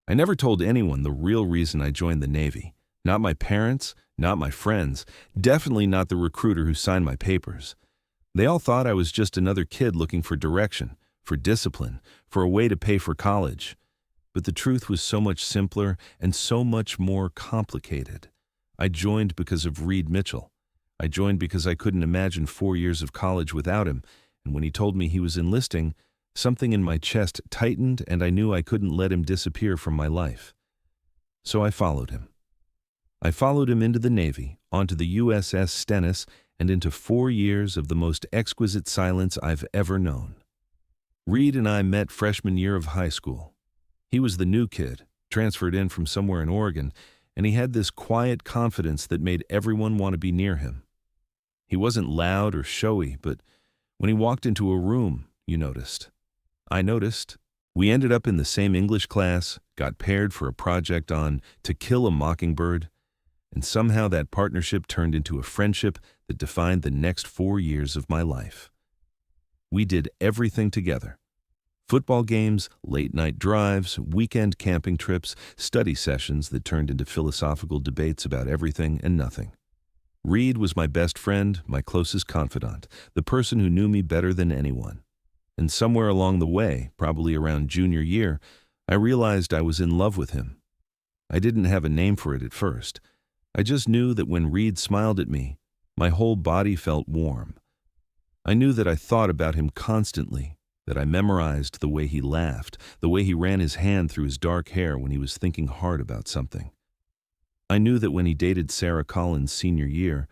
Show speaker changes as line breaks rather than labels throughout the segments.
I never told anyone the real reason I joined the Navy. Not my parents, not my friends, definitely not the recruiter who signed my papers. They all thought I was just another kid looking for direction, for discipline, for a way to pay for college. But the truth was so much simpler and so much more complicated. I joined because of Reed Mitchell. I joined because I couldn't imagine 4 years of college without him, and when he told me he was enlisting, something in my chest tightened and I knew I couldn't let him disappear from my life. So I followed him. I followed him into the Navy, onto the USS Stennis, and into 4 years of the most exquisite silence I've ever known. Reed and I met freshman year of high school. He was the new kid, transferred in from somewhere in Oregon, and he had this quiet confidence that made everyone want to be near him. He wasn't loud or showy, but when he walked into a room, you noticed. I noticed. We ended up in the same English class, got paired for a project on To Kill a Mockingbird, and somehow that partnership turned into a friendship that defined the next 4 years of my life. We did everything together. Football games, late-night drives, weekend camping trips, study sessions that turned into philosophical debates about everything and nothing. Reed was my best friend, my closest confidant, the person who knew me better than anyone. And somewhere along the way, probably around junior year, I realized I was in love with him. I didn't have a name for it at first. I just knew that when Reed smiled at me, my whole body felt warm. I knew that I thought about him constantly, that I memorized the way he laughed, the way he ran his hand through his dark hair when he was thinking hard about something. I knew that when he dated Sarah Collins' senior year,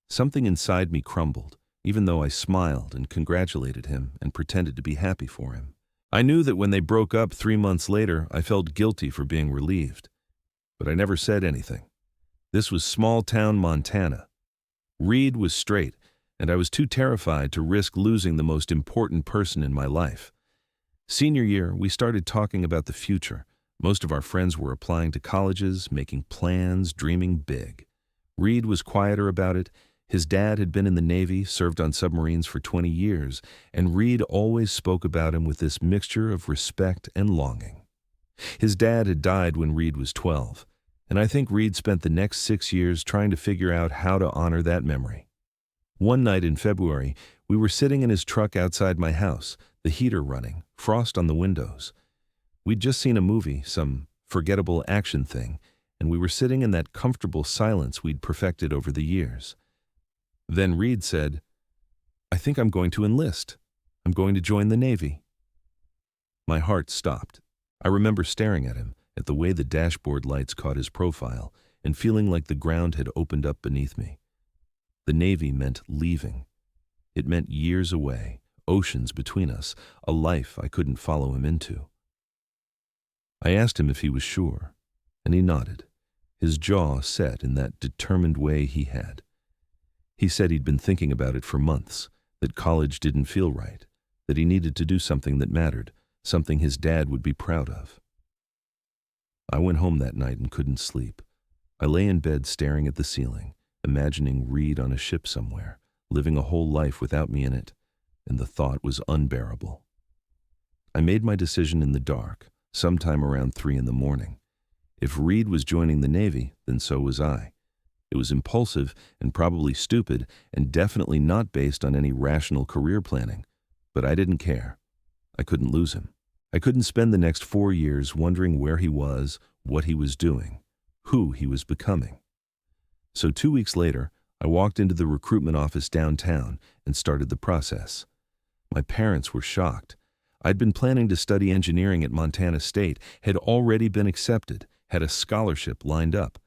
something inside me crumbled, even though I smiled and congratulated him and pretended to be happy for him. I knew that when they broke up 3 months later, I felt guilty for being relieved. But I never said anything. This was small-town Montana. Reed was straight, and I was too terrified to risk losing the most important person in my life. Senior year, we started talking about the future. Most of our friends were applying to colleges, making plans, dreaming big. Reed was quieter about it. His dad had been in the Navy, served on submarines for 20 years, and Reed always spoke about him with this mixture of respect and longing. His dad had died when Reed was 12, and I think Reed spent the next 6 years trying to figure out how to honor that memory. One night in February, we were sitting in his truck outside my house, the heater running, frost on the windows. We'd just seen a movie, some forgettable action thing, and we were sitting in that comfortable silence we'd perfected over the years. Then Reed said, "I think I'm going to enlist. I'm going to join the Navy." My heart stopped. I remember staring at him, at the way the dashboard lights caught his profile, and feeling like the ground had opened up beneath me. The Navy meant leaving. It meant years away, oceans between us, a life I couldn't follow him into. I asked him if he was sure, and he nodded, his jaw set in that determined way he had. He said he'd been thinking about it for months, that college didn't feel right, that he needed to do something that mattered, something his dad would be proud of. I went home that night and couldn't sleep. I lay in bed staring at the ceiling, imagining Reed on a ship somewhere, living a whole life without me in it, and the thought was unbearable. I made my decision in the dark, sometime around 3 in the morning. If Reed was joining the Navy, then so was I. It was impulsive and probably stupid and definitely not based on any rational career planning, but I didn't care. I couldn't lose him. I couldn't spend the next 4 years wondering where he was, what he was doing, who he was becoming. So 2 weeks later, I walked into the recruitment office downtown and started the process. My parents were shocked. I'd been planning to study engineering at Montana State, had already been accepted, had a scholarship lined up.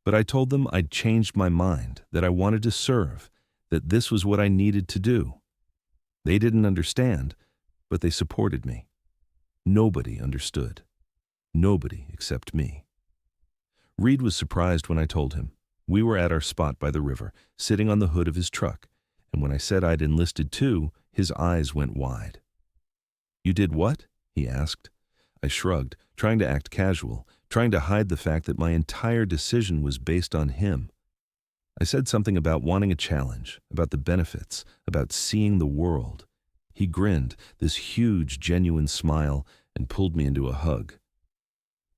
But I told them I'd changed my mind, that I wanted to serve, that this was what I needed to do. They didn't understand, but they supported me. Nobody understood. Nobody except me. Reed was surprised when I told him. We were at our spot by the river, sitting on the hood of his truck, and when I said I'd enlisted too, his eyes went wide. "You did what?" he asked. I shrugged, trying to act casual, trying to hide the fact that my entire decision was based on him. I said something about wanting a challenge, about the benefits, about seeing the world. He grinned, this huge, genuine smile, and pulled me into a hug.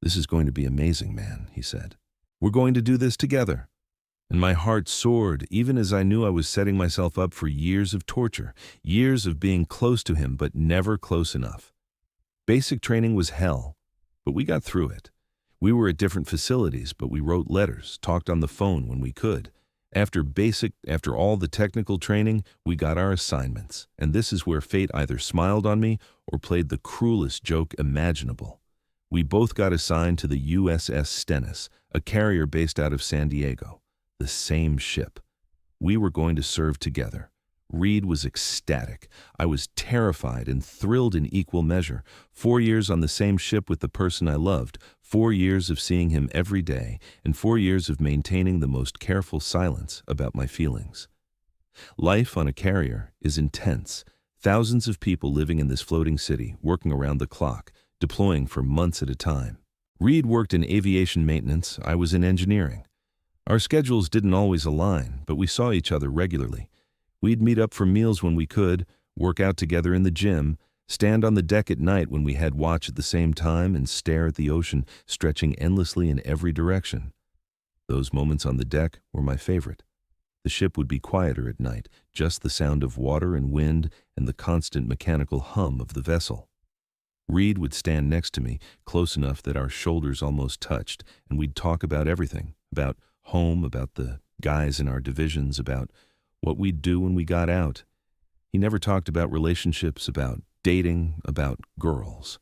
"This is going to be amazing, man," he said. "We're going to do this together." And my heart soared, even as I knew I was setting myself up for years of torture, years of being close to him but never close enough. Basic training was hell, but we got through it. We were at different facilities, but we wrote letters, talked on the phone when we could. After all the technical training, we got our assignments, and this is where fate either smiled on me or played the cruelest joke imaginable. We both got assigned to the USS Stennis, a carrier based out of San Diego. The same ship. We were going to serve together. Reed was ecstatic. I was terrified and thrilled in equal measure. 4 years on the same ship with the person I loved, 4 years of seeing him every day, and 4 years of maintaining the most careful silence about my feelings. Life on a carrier is intense. Thousands of people living in this floating city, working around the clock, deploying for months at a time. Reed worked in aviation maintenance, I was in engineering. Our schedules didn't always align, but we saw each other regularly. We'd meet up for meals when we could, work out together in the gym, stand on the deck at night when we had watch at the same time, and stare at the ocean stretching endlessly in every direction. Those moments on the deck were my favorite. The ship would be quieter at night, just the sound of water and wind and the constant mechanical hum of the vessel. Reed would stand next to me, close enough that our shoulders almost touched, and we'd talk about everything, about home, about the guys in our divisions, about what we'd do when we got out. He never talked about relationships, about dating, about girls.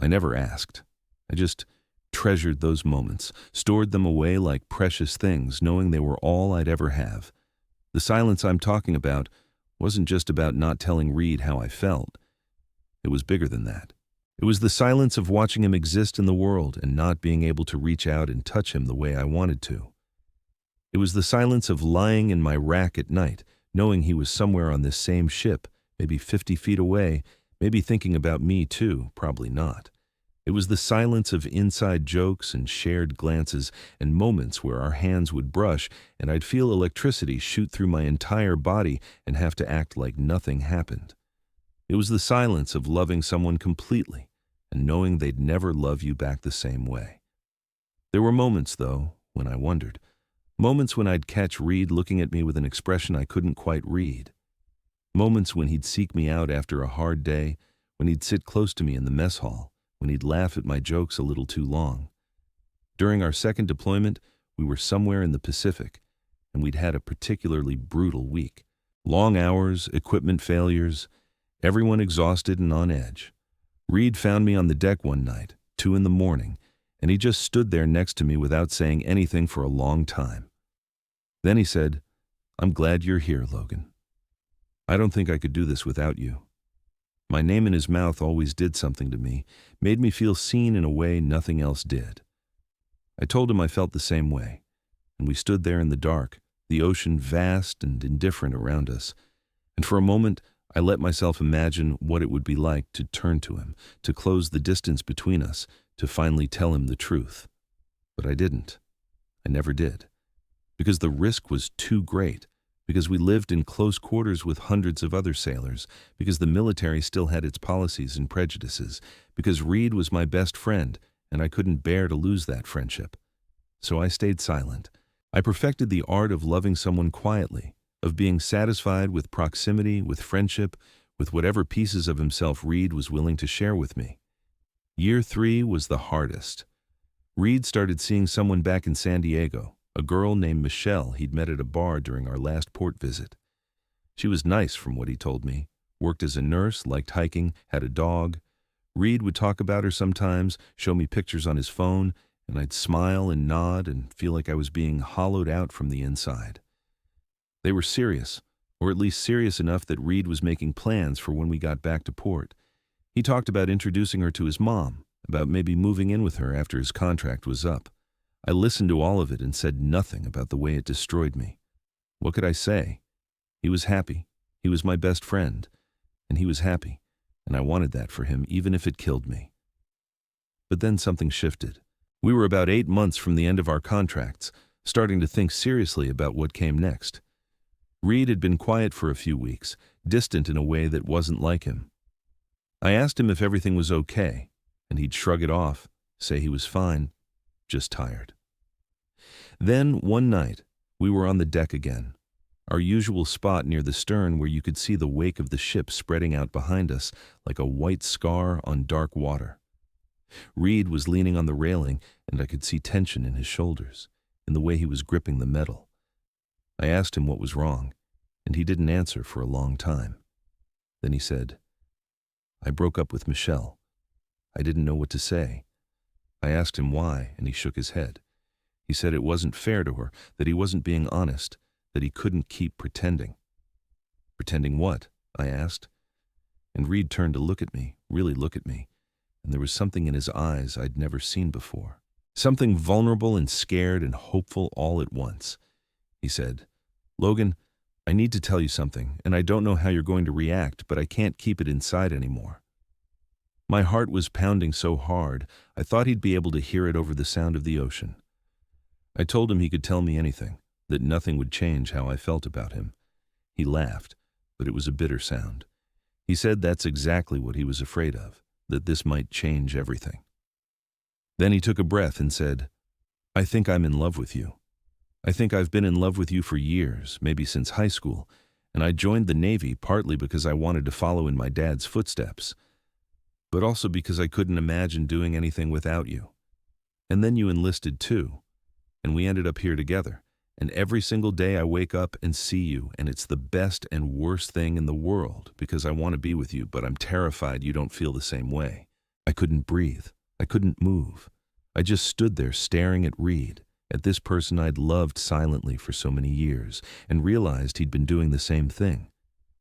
I never asked. I just treasured those moments, stored them away like precious things, knowing they were all I'd ever have. The silence I'm talking about wasn't just about not telling Reed how I felt. It was bigger than that. It was the silence of watching him exist in the world and not being able to reach out and touch him the way I wanted to. It was the silence of lying in my rack at night, knowing he was somewhere on this same ship, maybe 50 feet away, maybe thinking about me too, probably not. It was the silence of inside jokes and shared glances and moments where our hands would brush and I'd feel electricity shoot through my entire body and have to act like nothing happened. It was the silence of loving someone completely and knowing they'd never love you back the same way. There were moments, though, when I wondered. Moments when I'd catch Reed looking at me with an expression I couldn't quite read. Moments when he'd seek me out after a hard day, when he'd sit close to me in the mess hall, when he'd laugh at my jokes a little too long. During our second deployment, we were somewhere in the Pacific, and we'd had a particularly brutal week. Long hours, equipment failures, everyone exhausted and on edge. Reed found me on the deck one night, 2 a.m, and he just stood there next to me without saying anything for a long time. Then he said, "I'm glad you're here, Logan. I don't think I could do this without you." My name in his mouth always did something to me, made me feel seen in a way nothing else did. I told him I felt the same way, and we stood there in the dark, the ocean vast and indifferent around us, and for a moment I let myself imagine what it would be like to turn to him, to close the distance between us, to finally tell him the truth. But I didn't. I never did. Because the risk was too great, because we lived in close quarters with hundreds of other sailors, because the military still had its policies and prejudices, because Reed was my best friend, and I couldn't bear to lose that friendship. So I stayed silent. I perfected the art of loving someone quietly, of being satisfied with proximity, with friendship, with whatever pieces of himself Reed was willing to share with me. Year 3 was the hardest. Reed started seeing someone back in San Diego, a girl named Michelle he'd met at a bar during our last port visit. She was nice from what he told me, worked as a nurse, liked hiking, had a dog. Reed would talk about her sometimes, show me pictures on his phone, and I'd smile and nod and feel like I was being hollowed out from the inside. They were serious, or at least serious enough that Reed was making plans for when we got back to port. He talked about introducing her to his mom, about maybe moving in with her after his contract was up. I listened to all of it and said nothing about the way it destroyed me. What could I say? He was happy. He was my best friend. And he was happy. And I wanted that for him, even if it killed me. But then something shifted. We were about 8 months from the end of our contracts, starting to think seriously about what came next. Reed had been quiet for a few weeks, distant in a way that wasn't like him. I asked him if everything was okay, and he'd shrug it off, say he was fine, just tired. Then, one night, we were on the deck again, our usual spot near the stern where you could see the wake of the ship spreading out behind us like a white scar on dark water. Reed was leaning on the railing, and I could see tension in his shoulders, in the way he was gripping the metal. I asked him what was wrong, and he didn't answer for a long time. Then he said, "I broke up with Michelle. I didn't know what to say." I asked him why, and he shook his head. He said it wasn't fair to her, that he wasn't being honest, that he couldn't keep pretending. "Pretending what?" I asked. And Reed turned to look at me, really look at me, and there was something in his eyes I'd never seen before. Something vulnerable and scared and hopeful all at once. He said, "Logan, I need to tell you something, and I don't know how you're going to react, but I can't keep it inside anymore." My heart was pounding so hard, I thought he'd be able to hear it over the sound of the ocean. I told him he could tell me anything, that nothing would change how I felt about him. He laughed, but it was a bitter sound. He said that's exactly what he was afraid of, that this might change everything. Then he took a breath and said, "I think I'm in love with you. I think I've been in love with you for years, maybe since high school, and I joined the Navy partly because I wanted to follow in my dad's footsteps, but also because I couldn't imagine doing anything without you. And then you enlisted too, and we ended up here together, and every single day I wake up and see you, and it's the best and worst thing in the world because I want to be with you, but I'm terrified you don't feel the same way." I couldn't breathe. I couldn't move. I just stood there staring at Reed, at this person I'd loved silently for so many years, and realized he'd been doing the same thing.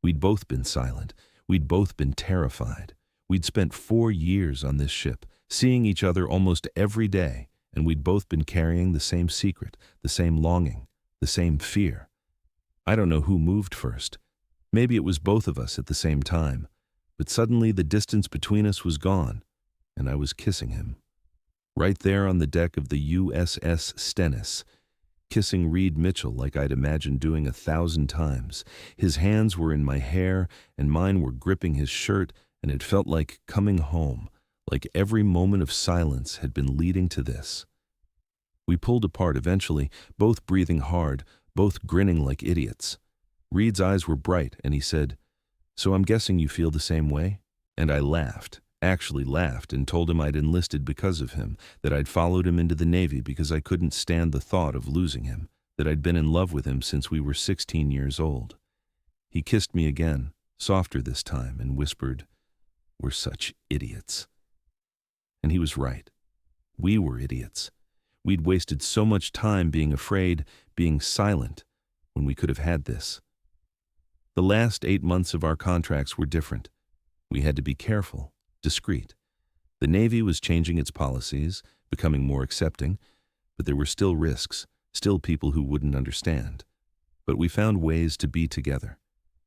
We'd both been silent. We'd both been terrified. We'd spent 4 years on this ship, seeing each other almost every day, and we'd both been carrying the same secret, the same longing, the same fear. I don't know who moved first. Maybe it was both of us at the same time, but suddenly the distance between us was gone, and I was kissing him. Right there on the deck of the USS Stennis, kissing Reed Mitchell like I'd imagined doing 1,000 times. His hands were in my hair, and mine were gripping his shirt, and it felt like coming home, like every moment of silence had been leading to this. We pulled apart eventually, both breathing hard, both grinning like idiots. Reed's eyes were bright, and he said, "So I'm guessing you feel the same way?" And I laughed, actually laughed, and told him I'd enlisted because of him, that I'd followed him into the Navy because I couldn't stand the thought of losing him, that I'd been in love with him since we were 16 years old. He kissed me again, softer this time, and whispered, "We're such idiots." And he was right. We were idiots. We'd wasted so much time being afraid, being silent, when we could have had this. The last 8 months of our contracts were different. We had to be careful, discreet. The Navy was changing its policies, becoming more accepting, but there were still risks, still people who wouldn't understand. But we found ways to be together.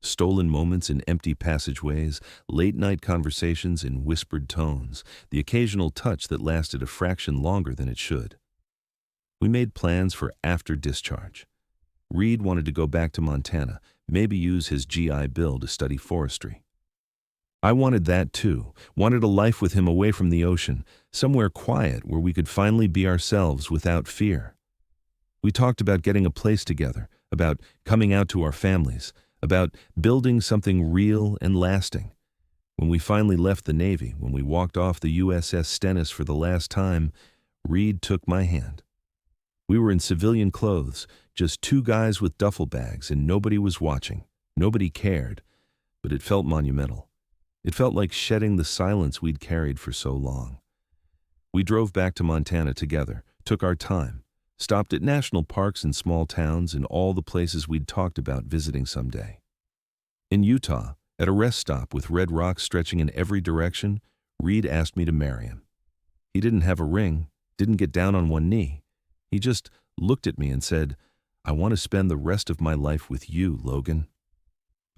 Stolen moments in empty passageways, late-night conversations in whispered tones, the occasional touch that lasted a fraction longer than it should. We made plans for after discharge. Reed wanted to go back to Montana, maybe use his GI Bill to study forestry. I wanted that too, wanted a life with him away from the ocean, somewhere quiet where we could finally be ourselves without fear. We talked about getting a place together, about coming out to our families, about building something real and lasting. When we finally left the Navy, when we walked off the USS Stennis for the last time, Reed took my hand. We were in civilian clothes, just 2 guys with duffel bags, and nobody was watching. Nobody cared, but it felt monumental. It felt like shedding the silence we'd carried for so long. We drove back to Montana together, took our time, stopped at national parks and small towns and all the places we'd talked about visiting someday. In Utah, at a rest stop with red rocks stretching in every direction, Reed asked me to marry him. He didn't have a ring, didn't get down on one knee. He just looked at me and said, "I want to spend the rest of my life with you, Logan.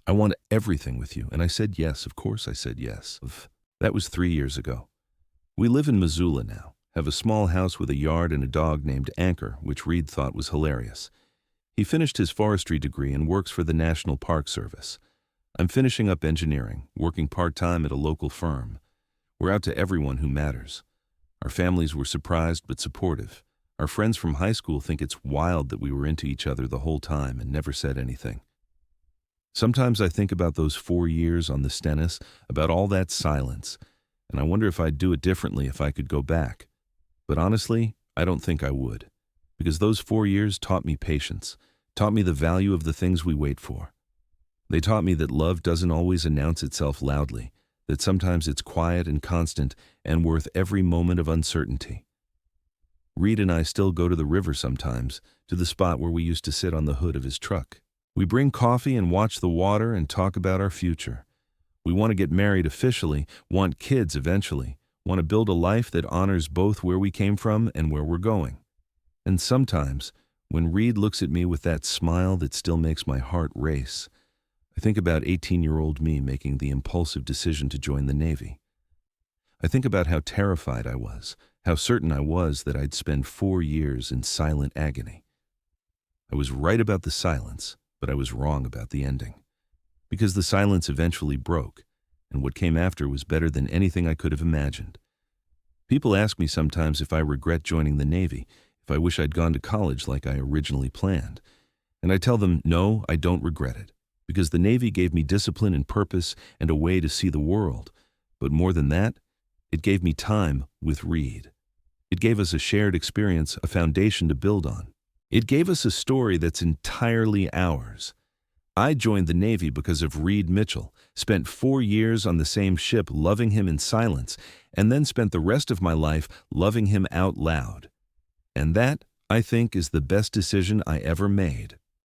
I want everything with you." And I said yes, of course I said yes. That was 3 years ago. We live in Missoula now, have a small house with a yard and a dog named Anchor, which Reed thought was hilarious. He finished his forestry degree and works for the National Park Service. I'm finishing up engineering, working part-time at a local firm. We're out to everyone who matters. Our families were surprised but supportive. Our friends from high school think it's wild that we were into each other the whole time and never said anything. Sometimes I think about those 4 years on the Stennis, about all that silence, and I wonder if I'd do it differently if I could go back. But honestly, I don't think I would, because those 4 years taught me patience, taught me the value of the things we wait for. They taught me that love doesn't always announce itself loudly, that sometimes it's quiet and constant and worth every moment of uncertainty. Reed and I still go to the river sometimes, to the spot where we used to sit on the hood of his truck. We bring coffee and watch the water and talk about our future. We want to get married officially, want kids eventually, want to build a life that honors both where we came from and where we're going. And sometimes, when Reed looks at me with that smile that still makes my heart race, I think about 18-year-old me making the impulsive decision to join the Navy. I think about how terrified I was, how certain I was that I'd spend 4 years in silent agony. I was right about the silence, but I was wrong about the ending. Because the silence eventually broke, and what came after was better than anything I could have imagined. People ask me sometimes if I regret joining the Navy, if I wish I'd gone to college like I originally planned. And I tell them, no, I don't regret it, because the Navy gave me discipline and purpose and a way to see the world. But more than that, it gave me time with Reed. It gave us a shared experience, a foundation to build on. It gave us a story that's entirely ours. I joined the Navy because of Reed Mitchell, spent 4 years on the same ship loving him in silence, and then spent the rest of my life loving him out loud. And that, I think, is the best decision I ever made.